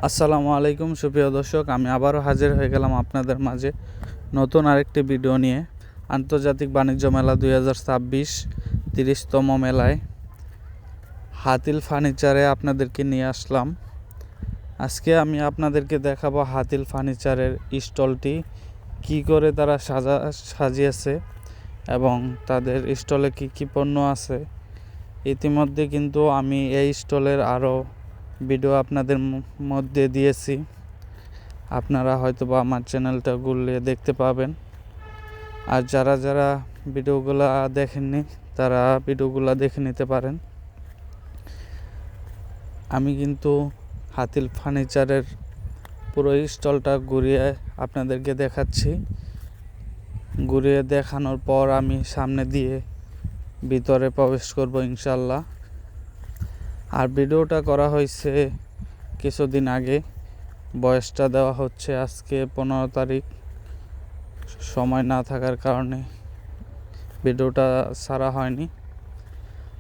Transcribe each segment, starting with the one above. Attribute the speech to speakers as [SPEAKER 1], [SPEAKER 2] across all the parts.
[SPEAKER 1] আসসালামু আলাইকুম সুপ্রিয় দর্শক, আমি আবারও হাজির হয়ে গেলাম আপনাদের মাঝে নতুন আরেকটি ভিডিও নিয়ে। আন্তর্জাতিক বাণিজ্য মেলা 2026 30তম মেলায় হাতিল ফার্নিচারে আপনাদেরকে নিয়ে আসলাম। আজকে আমি আপনাদেরকে দেখাবো হাতিল ফার্নিচারের স্টলটি কি করে তারা সাজিয়েছে এবং তাদের স্টলে কি কি পণ্য আছে। ইতিমধ্যে কিন্তু আমি এই স্টলের আরও ভিডিও আপনাদের মধ্যে দিয়েছি, আপনারা হয়তো বা আমার চ্যানেলটা ঘুরলে দেখতে পাবেন। আর যারা যারা ভিডিওগুলো দেখেননি তারা ভিডিওগুলো দেখে নিতে পারেন। আমি কিন্তু হাতিল ফার্নিচারের পুরো স্টলটা ঘুরিয়ে আপনাদেরকে দেখাচ্ছি। ঘুরিয়ে দেখানোর পর আমি সামনে দিয়ে ভিতরে প্রবেশ করব ইনশাল্লাহ। আর ভিডিওটা করা হয়েছে কিছুদিন আগে, বয়সটা দেওয়া হচ্ছে আজকে 15 তারিখ। সময় না থাকার কারণে ভিডিওটা ছাড়া হয়নি।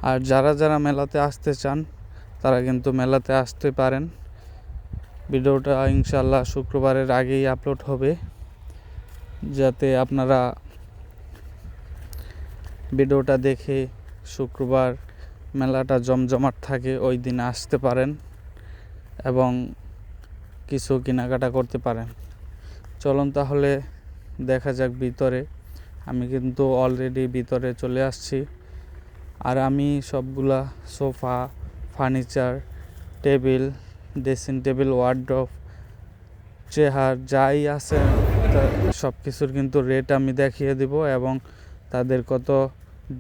[SPEAKER 1] আর যারা যারা মেলাতে আসতে চান তারা কিন্তু মেলাতে আসতে পারেন। ভিডিওটা ইনশাল্লাহ শুক্রবারের আগেই আপলোড হবে, যাতে আপনারা ভিডিওটা দেখে শুক্রবার মেলাটা জমজমাট থাকে ওই দিন আসতে পারেন এবং কিছু কেনাকাটা করতে পারেন। চলুন তাহলে দেখা যাক ভিতরে। আমি কিন্তু অলরেডি ভিতরে চলে আসছি। আর আমি সবগুলা sofa, furniture, table, dressing table, wardrobe, chair যাই আছে সব কিছুর কিন্তু রেট আমি দেখিয়ে দিব এবং তাদের কত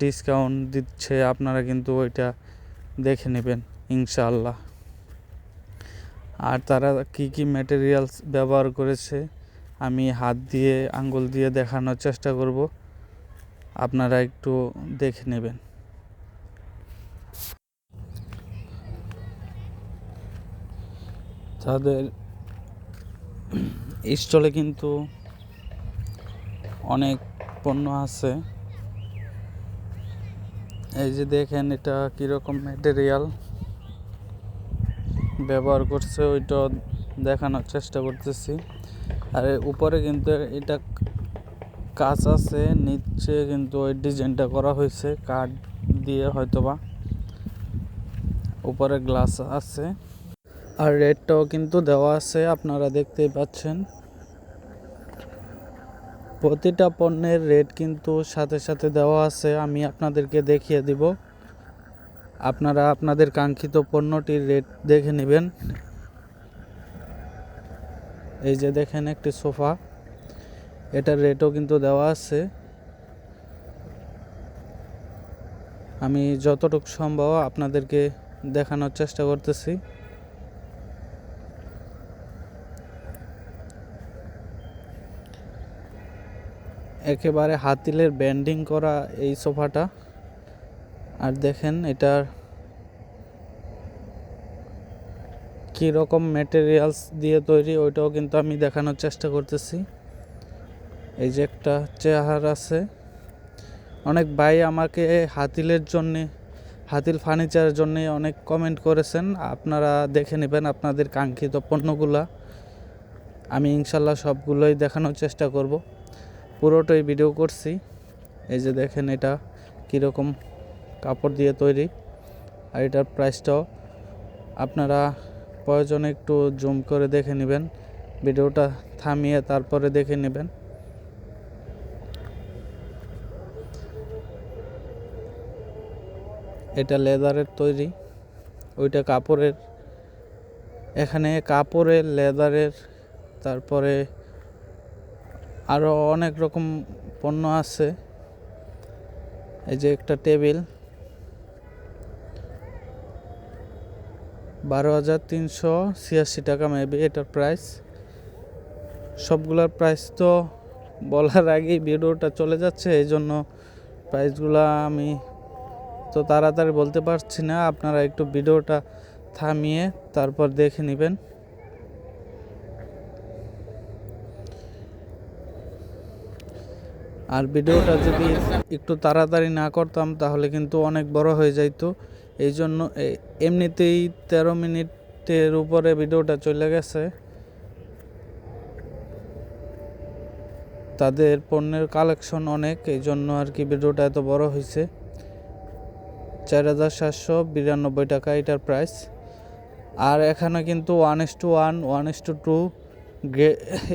[SPEAKER 1] ডিসকাউন্ট দিচ্ছে আপনারা কিন্তু ওইটা দেখে নেবেন ইনশাআল্লাহ। আর তারা কি কি ম্যাটেরিয়ালস ব্যবহার করেছে আমি হাত দিয়ে আঙ্গুল দিয়ে দেখানোর চেষ্টা করব, আপনারা একটু দেখে নেবেন। তাদের স্টলে কিন্তু অনেক পণ্য আছে। এই যে দেখেন এটা কীরকম ম্যাটেরিয়াল ব্যবহার করছে ওইটা দেখানোর চেষ্টা করতেছি। আর উপরে কিন্তু এটা কাঁচ আছে, নিচে কিন্তু ওই ডিজাইনটা করা হয়েছে কাঠ দিয়ে হয়তোবা, উপরে গ্লাস আছে। আর রেটটাও কিন্তু দেওয়া আছে, আপনারা দেখতেই পাচ্ছেন। প্রতিটা পণ্যের রেট কিন্তু সাথে সাথে দেওয়া আছে, আমি আপনাদেরকে দেখিয়ে দিব। আপনারা আপনাদের কাঙ্ক্ষিত পণ্যটির রেট দেখে নেবেন। এই যে দেখেন একটি সোফা, এটার রেটও কিন্তু দেওয়া আছে। আমি যতটুকু সম্ভব আপনাদেরকে দেখানোর চেষ্টা করতেছি। একেবারে হাতিলের ব্যান্ডিং করা এই সোফাটা। আর দেখেন এটার কী রকম ম্যাটেরিয়ালস দিয়ে তৈরি ওইটাও কিন্তু আমি দেখানোর চেষ্টা করতেছি। এই যে একটা চেয়ার আছে। অনেক ভাই আমাকে হাতিল ফার্নিচারের জন্যে অনেক কমেন্ট করেছেন, আপনারা দেখে নেবেন আপনাদের কাঙ্ক্ষিত পণ্যগুলা। আমি ইনশাল্লাহ সবগুলোই দেখানোর চেষ্টা করব, পুরোটাই ভিডিও করছি। এই যে দেখেন এটা কীরকম কাপড় দিয়ে তৈরি, আর এটার প্রাইসটাও আপনারা প্রয়োজনে একটু জুম করে দেখে নেবেন, ভিডিওটা থামিয়ে তারপরে দেখে নেবেন। এটা লেদারের তৈরি, ওইটা কাপড়ের। এখানে কাপড়ের, লেদারের, তারপরে আরও অনেক রকম পণ্য আছে। এই যে একটা টেবিল 12,386 টাকা মেবি এটার প্রাইস। সবগুলোর প্রাইস তো বলার আগেই ভিডিওটা চলে যাচ্ছে, এই জন্য প্রাইসগুলো আমি তো তাড়াতাড়ি বলতে পারছি না, আপনারা একটু ভিডিওটা থামিয়ে তারপর দেখে নেবেন। আর ভিডিওটা যদি একটু তাড়াতাড়ি না করতাম তাহলে কিন্তু অনেক বড় হয়ে যাইতো। এই জন্য এমনিতেই 13 মিনিট মিনিটের উপরে ভিডিওটা চলে গেছে। তাদের পণ্যের কালেকশন অনেক, এই জন্য আর কি ভিডিওটা এত বড় হয়েছে। 4792 টাকা এটার প্রাইস। আর এখানে কিন্তু 1:1, 1:2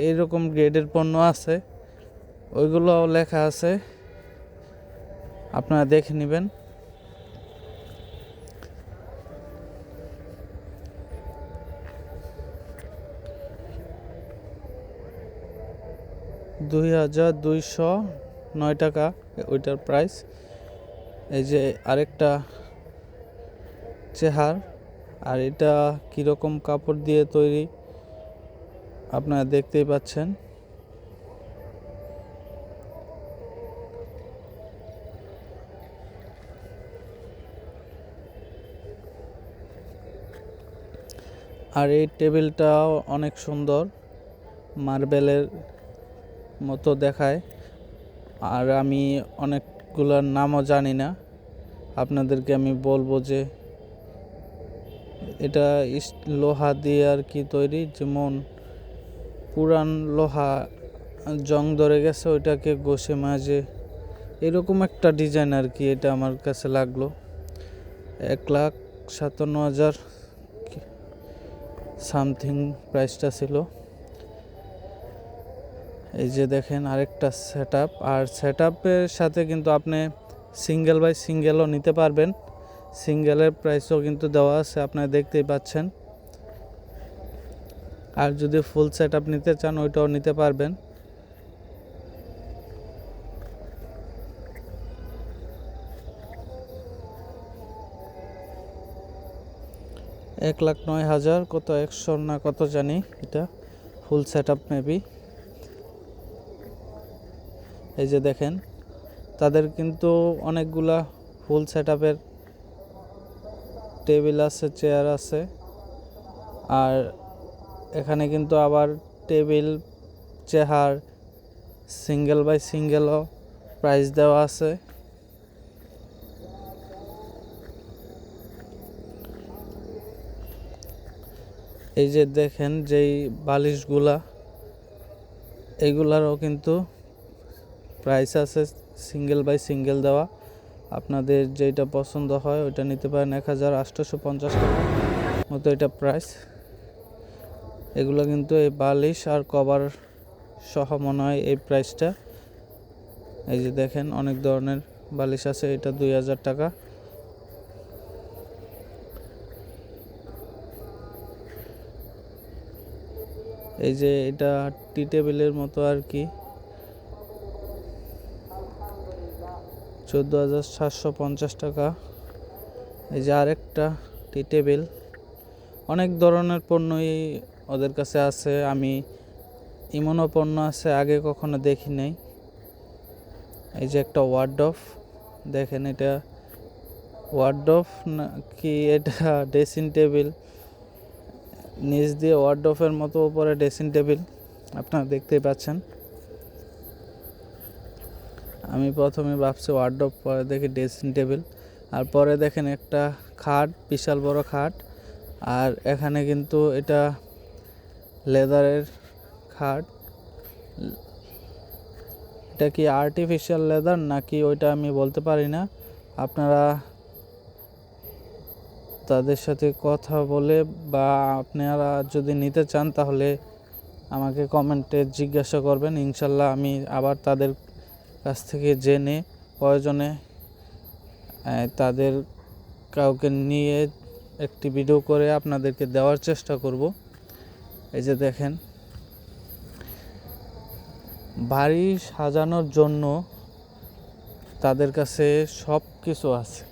[SPEAKER 1] এইরকম গ্রেডের পণ্য আছে, ওইগুলো লেখা আছে, আপনারা দেখে নেবেন। $2209 টাকা ওইটার প্রাইস। এই যে আরেকটা চেহার, আর এটা কীরকম কাপড় দিয়ে তৈরি আপনারা দেখতেই পাচ্ছেন। আর এই টেবিলটাও অনেক সুন্দর, মার্বেলের মতো দেখায়। আর আমি অনেকগুলোর নামও জানি না, আপনাদেরকে আমি বলবো যে এটা লোহা দিয়ে আর কি তৈরি, যেমন পুরান লোহা জং ধরে গেছে ওইটাকে ঘষে মাজে এরকম একটা ডিজাইন আর কি। এটা আমার কাছে লাগলো 1,57,000 সামথিং প্রাইসটা ছিল। এই যে দেখেন আরেকটা সেট আপ, আর সেট আপের সাথে কিন্তু আপনি সিঙ্গেল বাই সিঙ্গেলও নিতে পারবেন। সিঙ্গেলের প্রাইসও কিন্তু দেওয়া আছে, আপনারা দেখতেই পাচ্ছেন। আর যদি ফুল সেট আপ নিতে চান ওইটাও নিতে পারবেন। $1,09,000 কত 100 না কত জানি, এটা ফুল সেট আপ মেবি। এই যে দেখেন তাদের কিন্তু অনেকগুলা ফুল সেট আপের টেবিল আছে, চেয়ার আছে। আর এখানে কিন্তু আবার টেবিল, চেয়ার সিঙ্গেল বাই সিঙ্গেলও প্রাইস দেওয়া আছে। এই যে দেখেন যেই বালিশগুলা, এইগুলারও কিন্তু প্রাইস আছে সিঙ্গেল বাই সিঙ্গেল দেওয়া। আপনাদের যেটা পছন্দ হয় ওইটা নিতে পারেন। 1,850 টাকা মতো এটা প্রাইস। এগুলো কিন্তু এই বালিশ আর কভার সহ মনে হয় এই প্রাইসটা। এই যে দেখেন অনেক ধরনের বালিশ আছে, এটা 2,000 টাকা। এই যে এটা টি টেবিলের মতো আর কি, 14,750 টাকা। এই যে আরেকটা টি টেবিল, অনেক ধরনের পণ্যই ওদের কাছে আছে। আমি এমনও পণ্য আছে আগে কখনো দেখি নাই। এই যে একটা ওয়ার্ডরোব, দেখেন এটা ওয়ার্ডরোব না কি, এটা ড্রেসিং টেবিল, নিচ দিয়ে ওয়ার্ডরোবের মতো উপরে ড্রেসিং টেবিল, আপনারা দেখতেই পাচ্ছেন। আমি প্রথমে ভাবছি ওয়ার্ডরোব, পরে দেখি ড্রেসিং টেবিল, আর পরে দেখেন একটা খাট, বিশাল বড় খাট। আর এখানে কিন্তু এটা লেদারের খাট, এটা কি আর্টিফিশিয়াল লেদার নাকি ওইটা আমি বলতে পারি না। আপনারা তাদের সাথে কথা বলে বা আপনারা যদি নিতে চান তাহলে আমাকে কমেন্টে জিজ্ঞাসা করবেন, ইনশাল্লাহ আমি আবার তাদের কাছ থেকে জেনে প্রয়োজনে তাদের কাউকে নিয়ে একটি ভিডিও করে আপনাদেরকে দেওয়ার চেষ্টা করব। এই যে দেখেন বাড়ি সাজানোর জন্য তাদের কাছে সব কিছু আছে,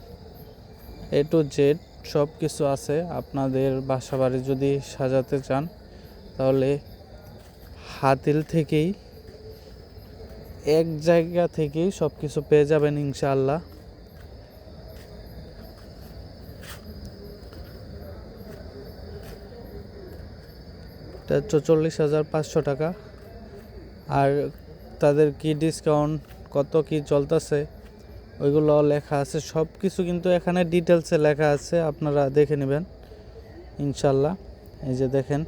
[SPEAKER 1] এ টু জেড সব কিছু আছে। আপনাদের বাসা বাড়ি যদি সাজাতে চান তাহলে হাতিল থেকেই, এক জায়গা থেকেই সব কিছু পেয়ে যাবেন ইনশাআল্লাহ। এটা 44,500 টাকা। আর তাদের কি ডিসকাউন্ট, কত কি চলতেছে ওইগুলো লেখা আছে, সব কিছু কিন্তু এখানে ডিটেলসে লেখা আছে, আপনারা দেখে নেবেন ইনশাল্লাহ। এই যে দেখেন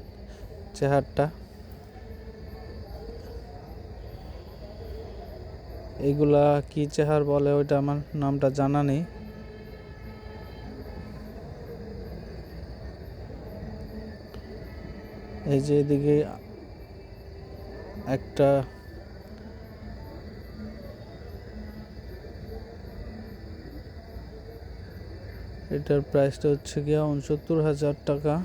[SPEAKER 1] চেহারটা, এইগুলা কি চেহার বলে ওইটা আমার নামটা জানা নেই। এই যে এদিকে একটা এটার প্রাইসটা হচ্ছে গিয়া ৬৯,০০০ টাকা।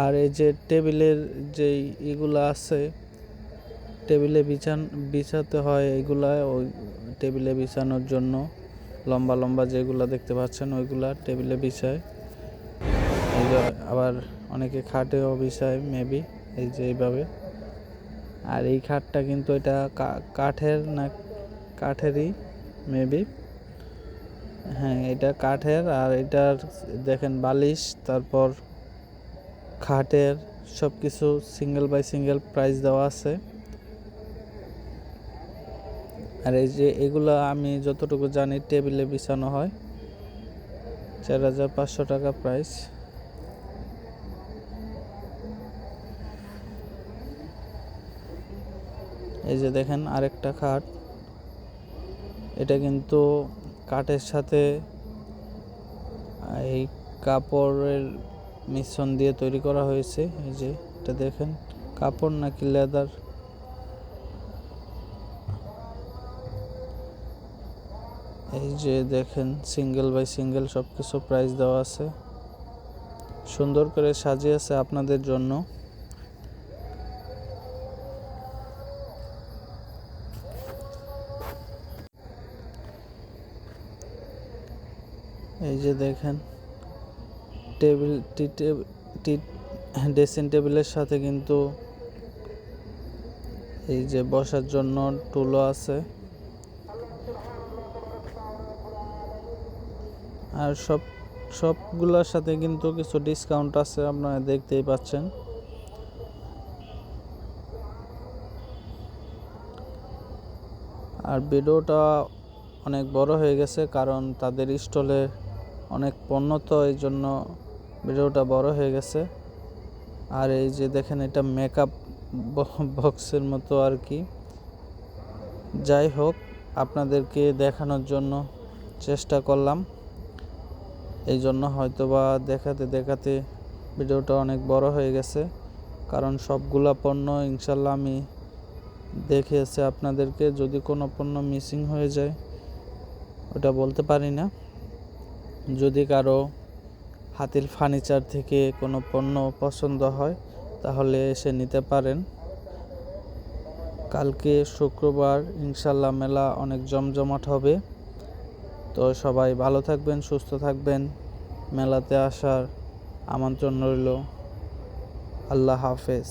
[SPEAKER 1] আর এই যে টেবিলের যে এগুলা আছে, টেবিলে বিছাতে হয় এগুলা, ওই টেবিলে বিছানোর জন্য লম্বা লম্বা যেগুলা দেখতে পাচ্ছেন ওইগুলা টেবিলে বিছায়। এই যে আবার অনেকে খাটেও বিছায় মেবি, এই যে এইভাবে। আর এই খাটটা কিন্তু এটা কাঠের না, কাঠেরই মেবি, হ্যাঁ এটা কাঠের। আর এটার দেখেন বালিশ, তারপর খাটের সব কিছু সিঙ্গেল বাই সিঙ্গেল প্রাইস দেওয়া আছে। আর এই যে এগুলা আমি যতটুকু জানি টেবিলে বিছানো হয়, ৪,৫০০ টাকা প্রাইস। এই যে দেখেন আরেকটা খাট, এটা কিন্তু কাঠের সাথে এই কাপড়ের মিশ্রণ দিয়ে তৈরি করা হয়েছে। এই যে এটা দেখেন কাপড় নাকি লেদার। এই যে দেখেন সিঙ্গেল বাই সিঙ্গেল সব কিছু প্রাইস দেওয়া আছে, সুন্দর করে সাজিয়েছে আপনাদের জন্য। এই যে দেখেন টেবিল ড্রেসিং টেবিলের সাথে কিন্তু এই যে বসার জন্য টুলও আছে। আর সবগুলোর সাথে কিন্তু কিছু ডিসকাউন্ট আছে, আপনারা দেখতেই পাচ্ছেন। আর ভিডিওটা অনেক বড় হয়ে গেছে, কারণ তাদের স্টলে অনেক পণ্য, তো এই জন্য ভিডিওটা বড় হয়ে গেছে। আর এই যে দেখেন এটা মেকআপ বক্সের মতো আর কি। যাই হোক, আপনাদেরকে দেখানোর জন্য চেষ্টা করলাম, এই জন্য হয়তোবা দেখাতে দেখাতে ভিডিওটা অনেক বড় হয়ে গেছে। কারণ সবগুলা পণ্য ইনশাল্লাহ আমি দেখিয়েছি আপনাদেরকে। যদি কোনো পণ্য মিসিং হয়ে যায় ওটা বলতে পারি না। যদি কারো হাতির ফার্নিচার থেকে কোনো পণ্য পছন্দ হয় তাহলে এসে নিতে পারেন। কালকে শুক্রবার ইনশাল্লাহ মেলা অনেক জমজমাট হবে। তো সবাই ভালো থাকবেন, সুস্থ থাকবেন। মেলাতে আসার আমন্ত্রণ রইল। আল্লাহ হাফেজ।